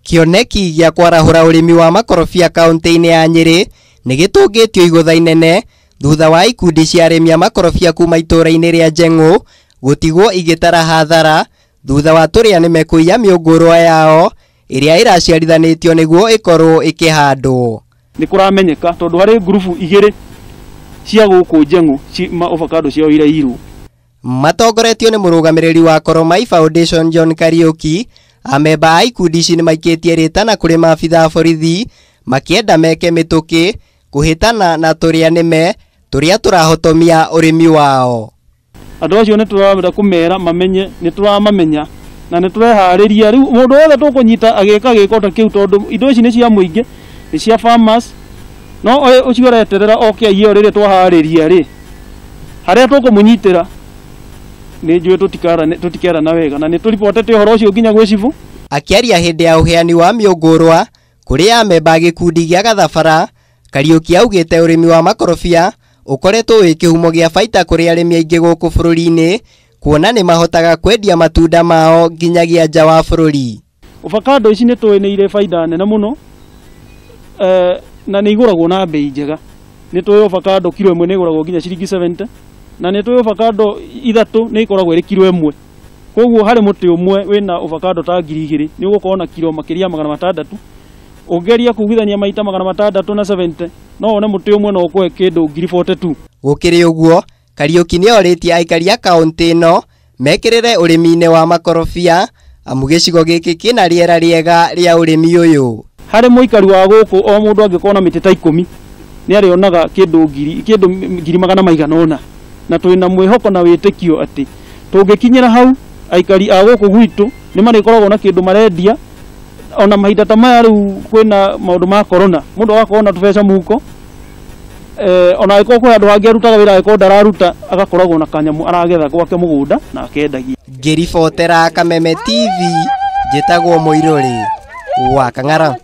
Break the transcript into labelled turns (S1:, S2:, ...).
S1: Kioneki gĩa kwarahũra ũrĩmi wa makorobia kaunti-inĩ ya Nyeri nĩgĩtũngĩtio igũtha inene thutha wa ikundi cia arĩmi a makorobia kuma itũra-inĩ rĩa Njeng'u gũtigwo igĩtara hathara thutha wa tũrĩa nĩmekũiya mĩũngũrwa yao ĩrĩa ĩraciarithanĩtio nĩguo ĩkorwo ĩkĩhandwo.
S2: Nĩkũramenyeka tondũ harĩ ngurubu igĩrĩ cia gũkũ Njeng'u avocado ciao irairwo.
S1: Matongoretio nĩ mũrũgamĩrĩri wa Koromai Foundation John Kariuki. Amemba a ikundi ici nĩmaikĩtie rĩtana kũrĩ maabitha a borithi makĩenda meke mĩtũkĩ kũhĩtana na tũrĩa nĩme tũrĩa tũrahotomia ũrĩmi wao.
S2: Andũ acio nĩtũramenda kũmera mamenye nĩtũramamenya na nĩtũreharĩria rĩu mũndũ wothe tũkũnyita agĩka gĩkota kĩu tondũ indo ici nĩ cia mũingĩ nĩ cia farmers no ũcio ũreterera oke aiye rĩrĩa twaharĩria rĩ harĩa tũkũmũnyitĩra nĩnjũĩ tũtikera na wega na nĩtũripotete ũhoro ũcio nginya gwĩ cibu.
S1: Akĩaria hĩndĩ ya ũheani wa mĩũngũrwa kũrĩ amemba gĩkundi gĩa Gathabara, Kariuki augĩte ũrĩmi wa makorobia ũkoretwo wĩ kĩhumo gĩa baita kũrĩ arĩmi aingĩ gũkũ bũrũri-inĩ kuona nĩ mahotaga kwendia matunda mao nginyagia nja wa bũrũri.
S2: Avocado ici nĩtũĩ nĩ irĩ baida nene mũno na nĩ igũragwo na bei njega. Nĩtũĩ avocado kilo ĩmwe nĩ igũragwo nginya ciringi 70 na nĩtũĩ avocado ithatũ nĩ ikoragwo ĩrĩ kilo ĩmwe. Koguo harĩ mũtĩ ũmwe wĩna avocado ta 2,000 nĩ ũgũkorwo na kilo makĩria 600. Ũngeria kugithania maita 600 na 70 no one mũtĩ ũmwe no ũkũhe kĩndũ 42,000.
S1: Gũkĩrĩ ũguo, Kariuki nĩorĩtie aikari a kaunti ĩno mekĩrĩre ũrĩmi-inĩ wa makorobia amu gĩcigo gĩkĩ kĩna rĩera rĩega rĩa ũrĩmi ũyũ.
S2: Harĩ mũikari wa gũkũ o mũndũ angĩkorwo na mĩtĩ ta 10 nĩ arĩonaga kĩndũ 100,000 na twĩna mwĩhoko na wĩtĩkio atĩ tũngĩkinyĩra hau aikari a gũkũ gwitũ nĩ marĩkoragwo na kĩndũ marendia ona mahinda ta maya rĩu kwĩna maũndũ ma corona mũndũ agakorwo na tũbeca mũhuko ona agĩkorwo kwĩ andũ angĩ arutaga wĩra agĩkorwo ndararuta agakoragwo na kanyamũ aragetha gwake mũgũnda na akendagia.
S1: Ngĩribotera Kameme TV njĩtagwo Mũirũrĩ wa Kang'ara.